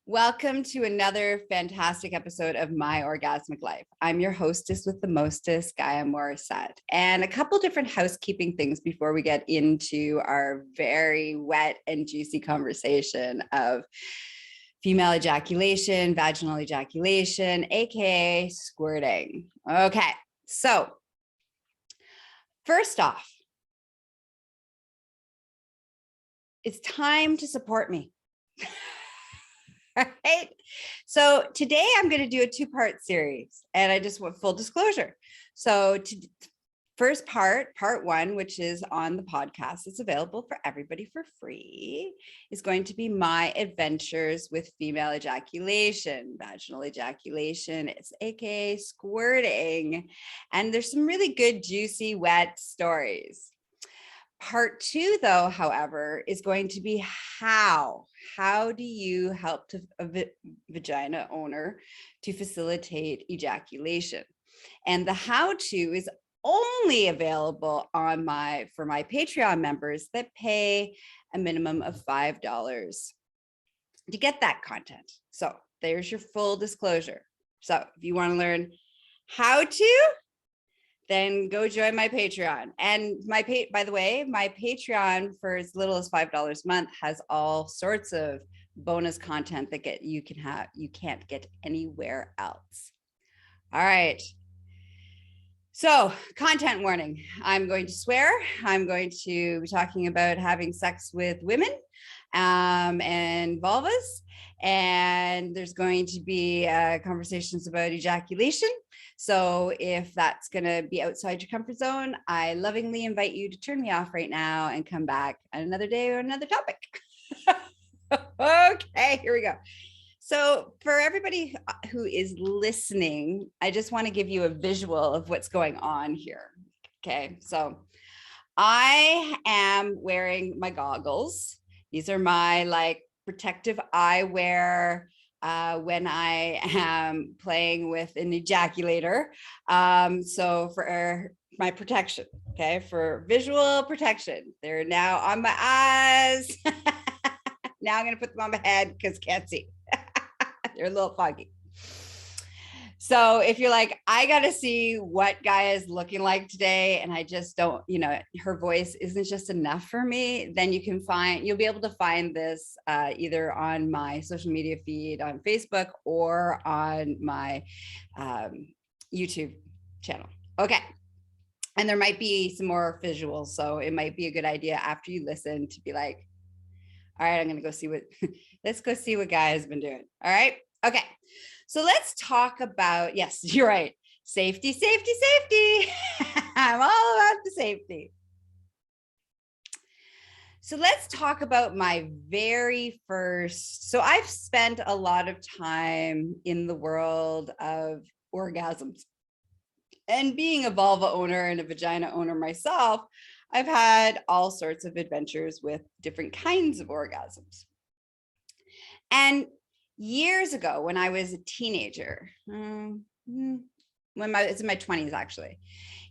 Welcome to another fantastic episode of My Orgasmic Life. I'm your hostess with the mostest, Gaia Morrissette, and a couple different housekeeping things before we get into our very wet and juicy conversation of female ejaculation, vaginal ejaculation, aka squirting. Okay, so first off, it's time to support me. All right. So today I'm going to do a two-part series, and I just want full disclosure. So first part one, which is on the podcast, it's available for everybody for free, is going to be my adventures with female ejaculation, vaginal ejaculation. It's aka squirting. And there's some really good, juicy, wet stories. Part two, though, however, is going to be how do you help a vagina owner to facilitate ejaculation? And the how-to is only available on for my Patreon members that pay a minimum of $5 to get that content. So there's your full disclosure. So if you want to learn how to, then go join my Patreon. And by the way, my Patreon for as little as $5 a month has all sorts of bonus content that you can't get anywhere else. All right. So, content warning. I'm going to swear. I'm going to be talking about having sex with women and vulvas. And there's going to be conversations about ejaculation. So if that's going to be outside your comfort zone, I lovingly invite you to turn me off right now and come back on another day or another topic. Okay, here we go. So for everybody who is listening, I just want to give you a visual of what's going on here. Okay, so I am wearing my goggles. These are my protective eyewear when I am playing with an ejaculator. So for my protection, okay, for visual protection, they're now on my eyes. Now I'm going to put them on my head because can't see. They're a little foggy. So if you're like, I got to see what Gaia is looking like today, and I just don't, her voice isn't just enough for me, then you'll be able to find this either on my social media feed on Facebook or on my YouTube channel. Okay. And there might be some more visuals. So it might be a good idea after you listen to be like, all right, I'm going to go see let's go see what Gaia has been doing. All right. Okay. So let's talk about, yes, you're right. Safety, safety, safety. I'm all about the safety. So let's talk about my very first. So I've spent a lot of time in the world of orgasms. And being a vulva owner and a vagina owner myself, I've had all sorts of adventures with different kinds of orgasms. And years ago, when I was a teenager, it's in my 20s, actually,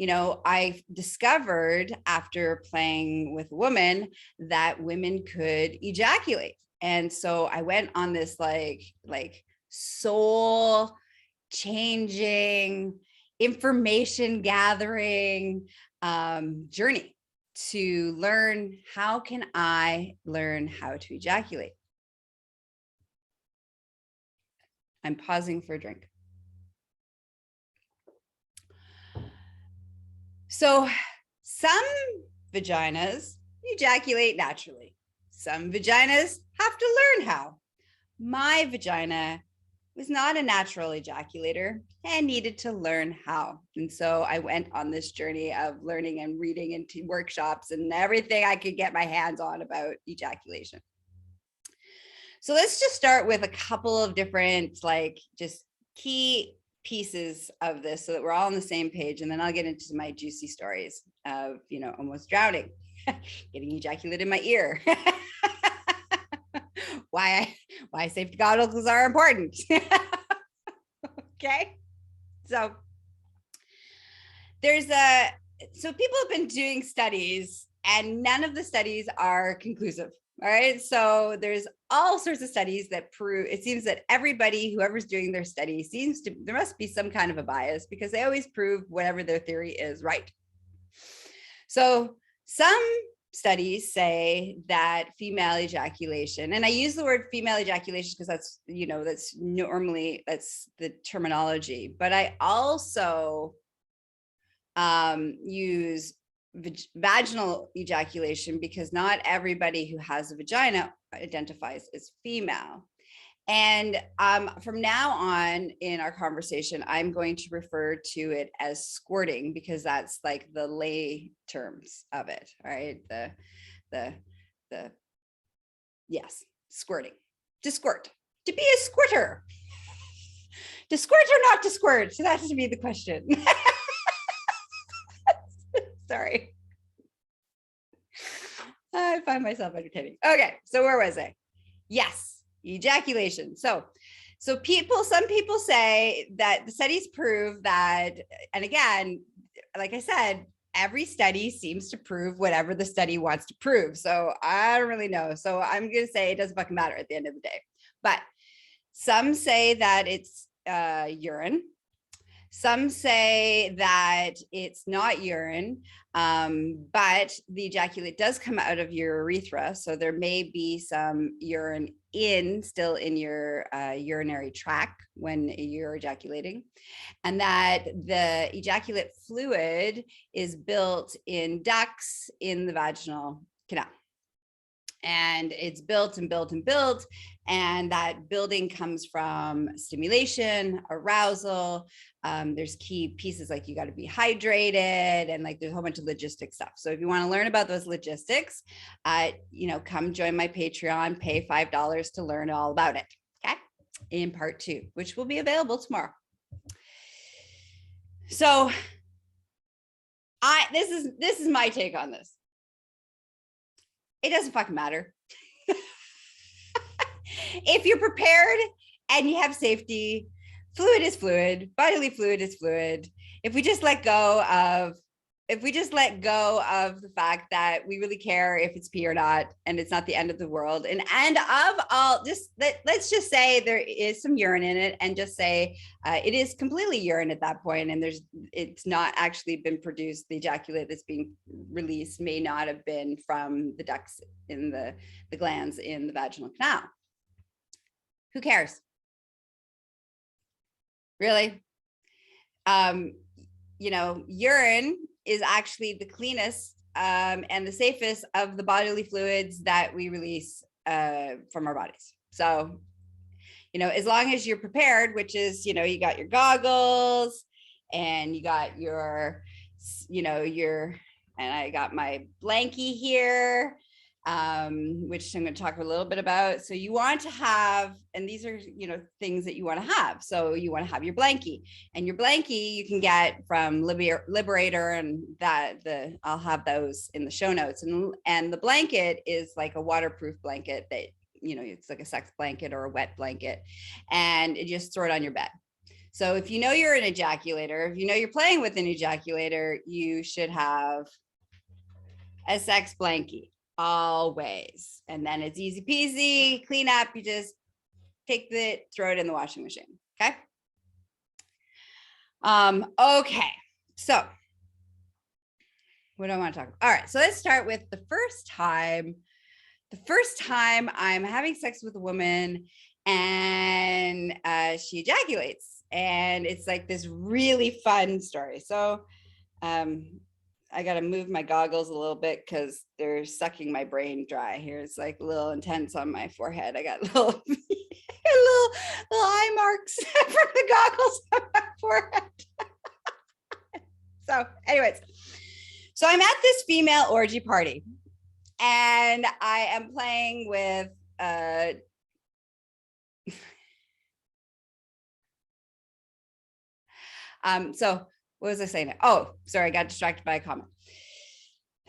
I discovered after playing with a woman that women could ejaculate. And so I went on this soul changing, information gathering journey to learn, how can I learn how to ejaculate? I'm pausing for a drink. So some vaginas ejaculate naturally. Some vaginas have to learn how. My vagina was not a natural ejaculator and needed to learn how. And so I went on this journey of learning and reading into workshops and everything I could get my hands on about ejaculation. So let's just start with a couple of different, just key pieces of this so that we're all on the same page. And then I'll get into my juicy stories of, almost drowning, getting ejaculated in my ear. Why safety goggles are important. Okay. So so people have been doing studies and none of the studies are conclusive. All right. So there's all sorts of studies that prove, it seems that everybody, whoever's doing their study there must be some kind of a bias because they always prove whatever their theory is right. So some studies say that female ejaculation, and I use the word female ejaculation because that's, that's normally, that's the terminology, but I also use vaginal ejaculation because not everybody who has a vagina identifies as female. And from now on in our conversation, I'm going to refer to it as squirting because that's like the lay terms of it. All right. Yes, squirting, to squirt, to be a squirter, to squirt or not to squirt. So that has to be the question. Sorry. I find myself entertaining. Okay. So where was I? Yes. Ejaculation. So some people say that the studies prove that, and again, like I said, every study seems to prove whatever the study wants to prove. So I don't really know. So I'm going to say it doesn't fucking matter at the end of the day. But some say that it's urine. Some say that it's not urine, but the ejaculate does come out of your urethra. So there may be some urine still in your urinary tract when you're ejaculating. And that the ejaculate fluid is built in ducts in the vaginal canal. And it's built and built and built. And that building comes from stimulation, arousal. There's key pieces like you got to be hydrated and like there's a whole bunch of logistic stuff. So if you want to learn about those logistics, come join my Patreon, pay $5 to learn all about it. Okay. In part 2, which will be available tomorrow. So this is my take on this. It doesn't fucking matter. If you're prepared and you have safety, fluid is fluid, bodily fluid is fluid. If we just let go of the fact that we really care if it's pee or not, and it's not the end of the world, and of all, let's just say there is some urine in it, and just say it is completely urine at that point, and it's not actually been produced. The ejaculate that's being released may not have been from the ducts in the glands in the vaginal canal. Who cares? Really? Urine is actually the cleanest and the safest of the bodily fluids that we release from our bodies. So, as long as you're prepared, which is, you got your goggles and you got your, and I got my blankie here, which I'm going to talk a little bit about. So you want to have, and these are, things that you want to have. So you want to have your blankie, and your blankie you can get from Liberator, and I'll have those in the show notes. And the blanket is like a waterproof blanket that, it's like a sex blanket or a wet blanket, and you just throw it on your bed. So if you're an ejaculator, if you're playing with an ejaculator, you should have a sex blankie always. And then it's easy peasy, clean up. You just throw it in the washing machine. Okay. Okay. So what do I want to talk about? All right. So let's start with the first time I'm having sex with a woman and she ejaculates, and it's like this really fun story. So, I got to move my goggles a little bit because they're sucking my brain dry here. It's like a little intense on my forehead. I got little eye marks from the goggles on my forehead. So anyways, so I'm at this female orgy party, and I am playing with, so what was I saying? Oh, sorry, I got distracted by a comment.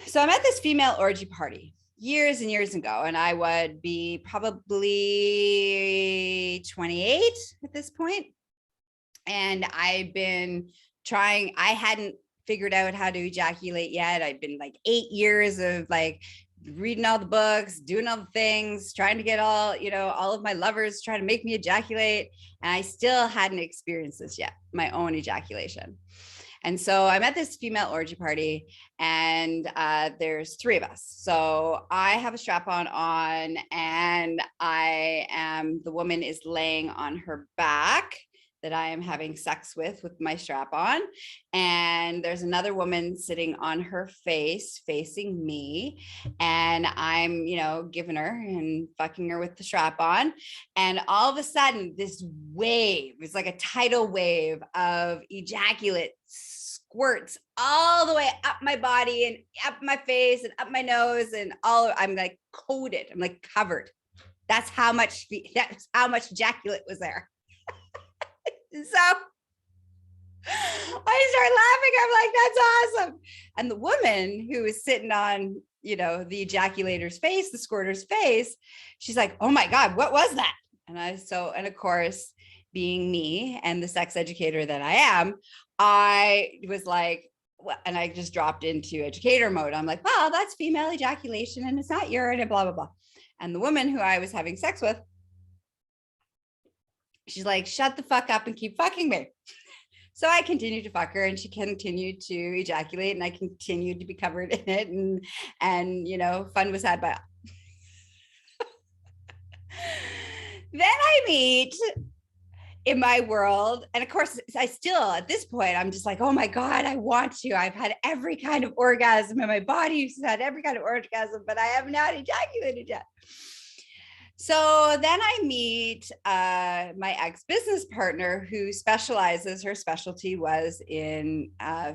So I'm at this female orgy party years and years ago, and I would be probably 28 at this point. And I've been trying, I hadn't figured out how to ejaculate yet. I'd been like 8 years of like reading all the books, doing all the things, trying to get all, all of my lovers trying to make me ejaculate. And I still hadn't experienced this yet, my own ejaculation. And so I'm at this female orgy party, and there's 3 of us. So I have a strap-on on, and the woman is laying on her back that I am having sex with my strap on. And there's another woman sitting on her face, facing me. And I'm, giving her and fucking her with the strap on. And all of a sudden, this wave, it's like a tidal wave of ejaculate squirts all the way up my body and up my face and up my nose, and I'm like coated. I'm like covered. That's how much ejaculate was there. So I start laughing. I'm like, that's awesome. And the woman who is sitting on, the ejaculator's face, the squirter's face, she's like, oh my God, what was that? And of course, being me and the sex educator that I am, I was like, well, and I just dropped into educator mode. I'm like, well, that's female ejaculation and it's not urine and blah, blah, blah. And the woman who I was having sex with, she's like, shut the fuck up and keep fucking me. So I continued to fuck her, and she continued to ejaculate, and I continued to be covered in it. And fun was had by all. Then I meet in my world, and of course, I still, at this point, I'm just like, oh my God, I want to. I've had every kind of orgasm, and my body's had every kind of orgasm, but I have not ejaculated yet. So then I meet my ex-business partner who specializes, her specialty was in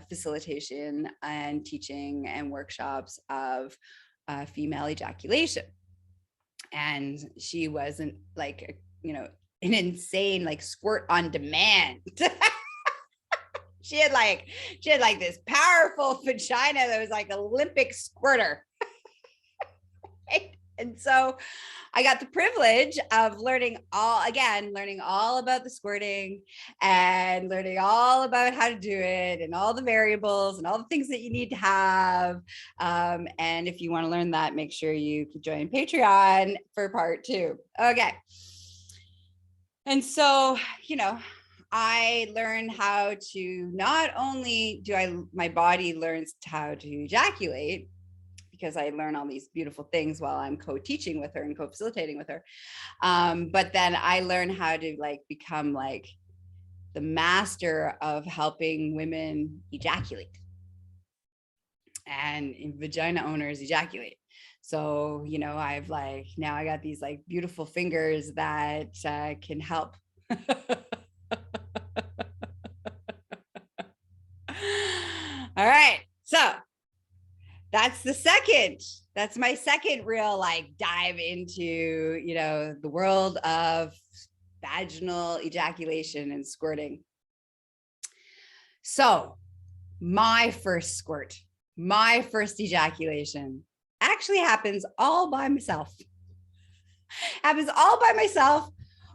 facilitation and teaching and workshops of female ejaculation. And she wasn't like, an insane like squirt on demand. She had like this powerful vagina that was like Olympic squirter. Right? And so I got the privilege of learning all about the squirting and learning all about how to do it and all the variables and all the things that you need to have. And if you want to learn that, make sure you join Patreon for part 2. Okay. And so, I learned how to, not only my body learns how to ejaculate, because I learn all these beautiful things while I'm co-teaching with her and co-facilitating with her. But then I learn how to become the master of helping women ejaculate and vagina owners ejaculate. So, I've now I got these beautiful fingers that can help. All right. So that's my second real dive into, the world of vaginal ejaculation and squirting. So my first ejaculation actually happens all by myself.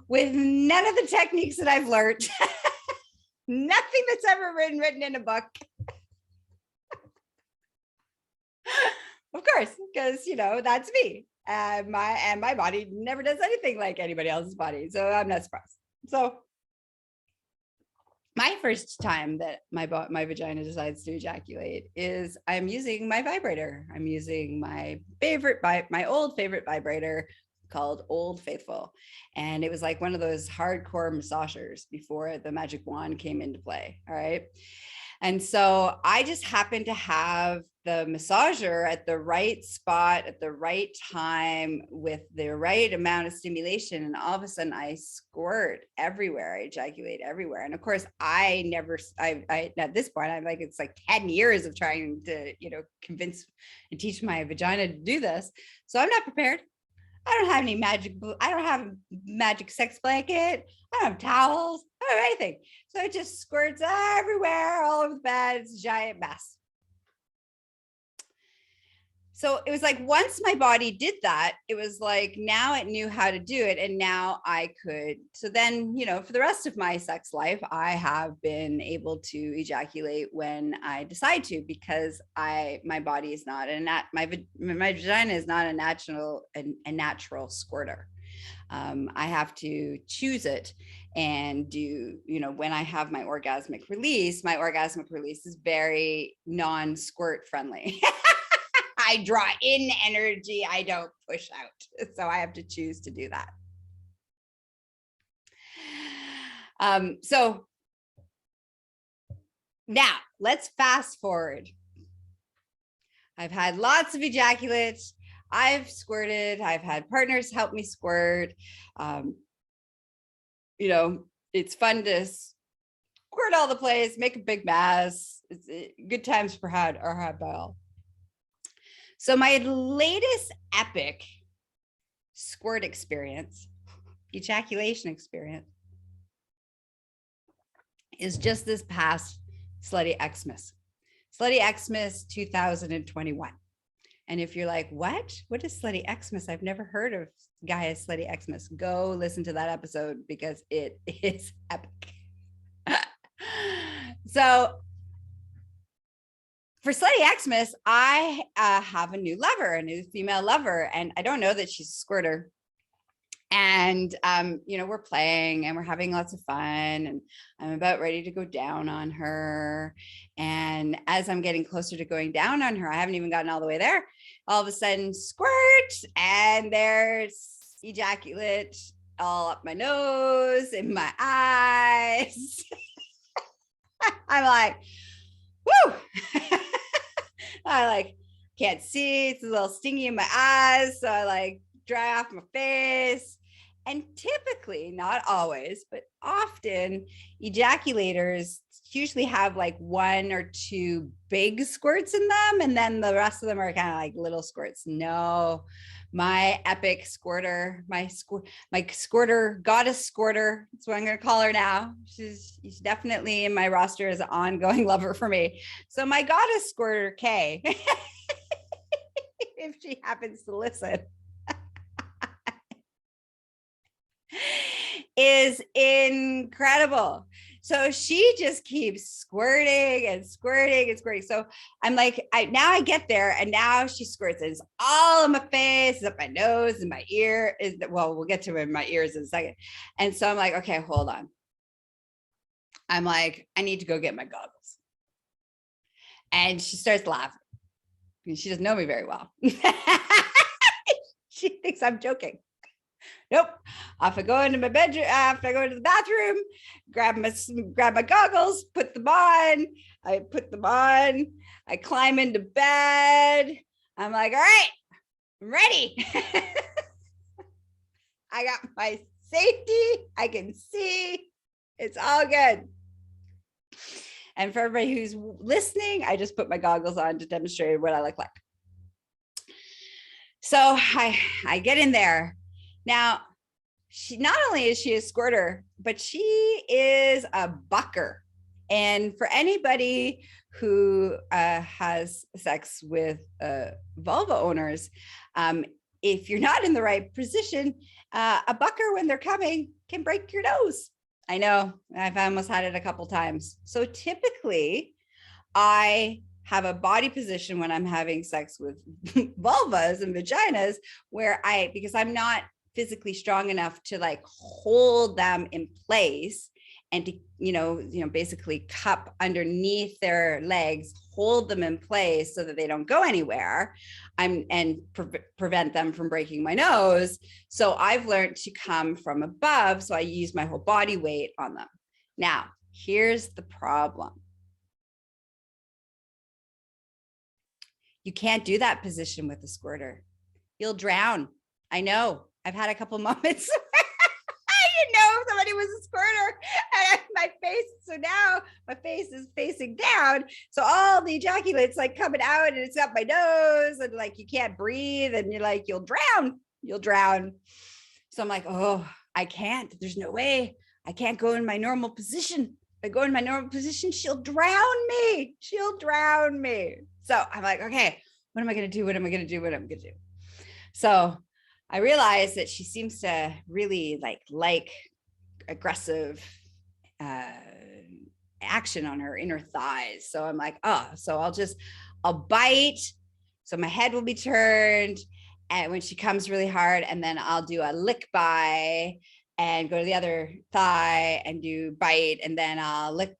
With none of the techniques that I've learned. Nothing that's ever been written in a book. Of course, because that's me. My body never does anything like anybody else's body, so I'm not surprised. So my first time that my vagina decides to ejaculate is I'm using my vibrator. I'm using my old favorite vibrator called Old Faithful, and it was like one of those hardcore massagers before the magic wand came into play. All right. And so I just happened to have the massager at the right spot at the right time with the right amount of stimulation. And all of a sudden I squirt everywhere. I ejaculate everywhere. And of course I at this point, I'm it's 10 years of trying to, convince and teach my vagina to do this. So I'm not prepared. I don't have a magic sex blanket. I don't have towels. I don't have anything. So it just squirts everywhere, all over the bed. It's a giant mess. So it was like, once my body did that, it was like, now it knew how to do it. And now I could. So then, for the rest of my sex life, I have been able to ejaculate when I decide to, because my body is not my vagina is not a natural squirter. I have to choose it and do, when I have my orgasmic release is very non-squirt friendly. I draw in energy. I don't push out. So I have to choose to do that. So now let's fast forward. I've had lots of ejaculates. I've squirted. I've had partners help me squirt. It's fun to squirt all the place, make a big mess. It's good times for had by all. So my latest epic squirt experience, ejaculation experience, is just this past Slutty Xmas. Slutty Xmas 2021. And if you're like, what is Slutty Xmas? I've never heard of Gaia's Slutty Xmas. Go listen to that episode because it is epic. So for Slutty Xmas, I have a new female lover, and I don't know that she's a squirter. And, we're playing and we're having lots of fun, and I'm about ready to go down on her. And as I'm getting closer to going down on her, I haven't even gotten all the way there. All of a sudden, squirt, and there's ejaculate all up my nose, in my eyes. I'm like, woo! I can't see. It's a little stingy in my eyes. So I dry off my face. And typically, not always, but often, ejaculators usually have one or two big squirts in them. And then the rest of them are kind of like little squirts. No, my epic squirter, my squirter, goddess squirter, that's what I'm going to call her now. She's definitely in my roster as an ongoing lover for me. So my goddess squirter, Kay, if she happens to listen, is incredible. So she just keeps squirting and squirting and squirting. So I'm like, now I get there, and now she squirts. It's all in my face, it's up my nose, and my ear is, well, we'll get to it in my ears in a second. And so I'm like, okay, hold on. I'm like, I need to go get my goggles. And she starts laughing. She doesn't know me very well. She thinks I'm joking. Nope. Off I go into my bedroom. After I go into the bathroom, grab my goggles, put them on. I climb into bed. I'm like, all right, I'm ready. I got my safety. I can see. It's all good. And for everybody who's listening, I just put my goggles on to demonstrate what I look like. So I get in there. Now, she not only is she a squirter, but she is a bucker. And for anybody who has sex with vulva owners, if you're not in the right position, a bucker, when they're coming, can break your nose. I know, I've almost had it a couple times. So typically, I have a body position when I'm having sex with vulvas and vaginas where because I'm not physically strong enough to hold them in place and to, basically cup underneath their legs, hold them in place so that they don't go anywhere and prevent them from breaking my nose. So I've learned to come from above. So I use my whole body weight on them. Now, here's the problem. You can't do that position with a squirter. You'll drown. I know. I've had a couple moments where I didn't know if somebody was a squirter, and my face. So now my face is facing down. So all the ejaculate's coming out, and it's up my nose, and you can't breathe, and you're you'll drown. So I'm like, oh, I can't. There's no way. I can't go in my normal position. If I go in my normal position, she'll drown me. So I'm like, okay, what am I going to do? What am I going to do? What am I going to do? So I realized that she seems to really like aggressive action on her inner thighs. So I'm like, oh, so I'll bite. So my head will be turned. And when she comes really hard, and then I'll do a lick by and go to the other thigh and do bite. And then I'll lick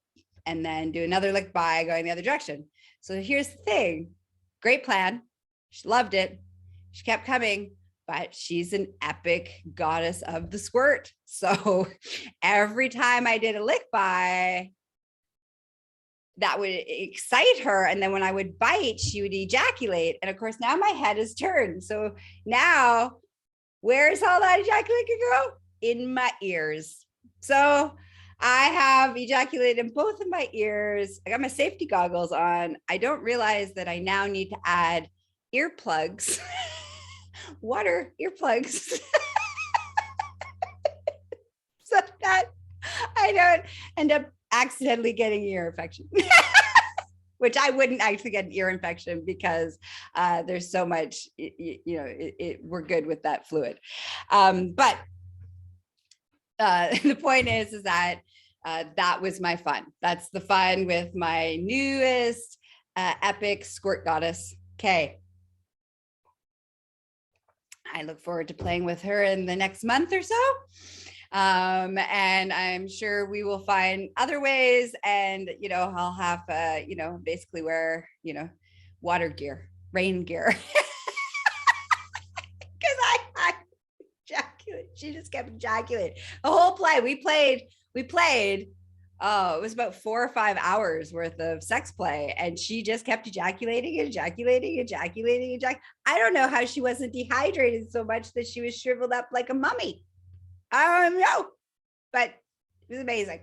and then do another lick by going the other direction. So here's the thing. Great plan. She loved it. She kept coming, but she's an epic goddess of the squirt. So every time I did a lick by, that would excite her. And then when I would bite, she would ejaculate. And of course, now my head is turned. So now, where's all that ejaculation go? In my ears. So I have ejaculated in both of my ears. I got my safety goggles on. I don't realize that I now need to add earplugs, water earplugs, so that I don't end up accidentally getting ear infection, which I wouldn't actually get an ear infection because there's so much, we're good with that fluid. But the point is that that was my fun. That's the fun with my newest epic squirt goddess, Kay. I look forward to playing with her in the next month or so. And I'm sure we will find other ways, and, I'll have, basically wear, water gear, rain gear. Because I ejaculate. She just kept ejaculating. The whole play, we played, it was about 4 or 5 hours worth of sex play. And she just kept ejaculating. I don't know how she wasn't dehydrated so much that she was shriveled up like a mummy. I don't know, but it was amazing.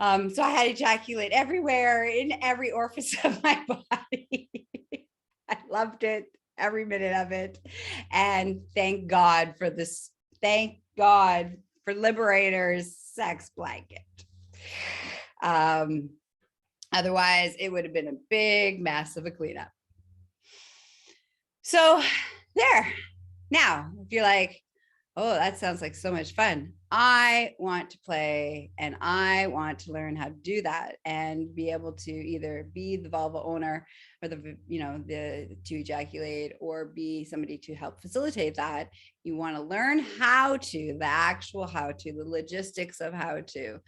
So I had to ejaculate everywhere, in every orifice of my body. I loved it, every minute of it. And thank God for this. Thank God for Liberator's sex blanket. Otherwise, it would have been a big mess of a cleanup. So there. Now, if you're like, oh, that sounds like so much fun, I want to play and I want to learn how to do that and be able to either be the vulva owner or the to ejaculate, or be somebody to help facilitate that. You want to learn how to, the actual how to, the logistics of how to.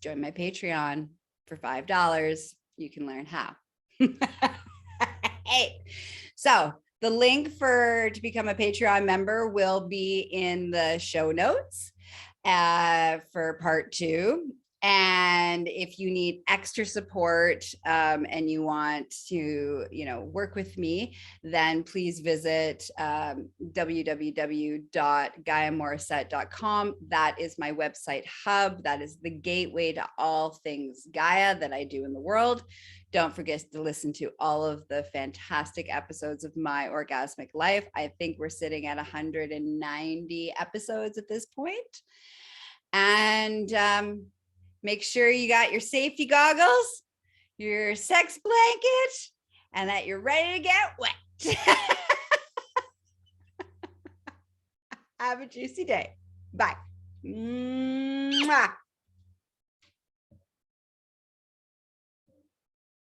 Join my Patreon for $5. You can learn how. Hey, so the link to become a Patreon member will be in the show notes for part 2. And if you need extra support and you want to, work with me, then please visit www.GaiaMorrissette.com. That is my website hub. That is the gateway to all things Gaia that I do in the world. Don't forget to listen to all of the fantastic episodes of my orgasmic life. I think we're sitting at 190 episodes at this point. And make sure you got your safety goggles, your sex blanket, and that you're ready to get wet. Have a juicy day. Bye. Mwah.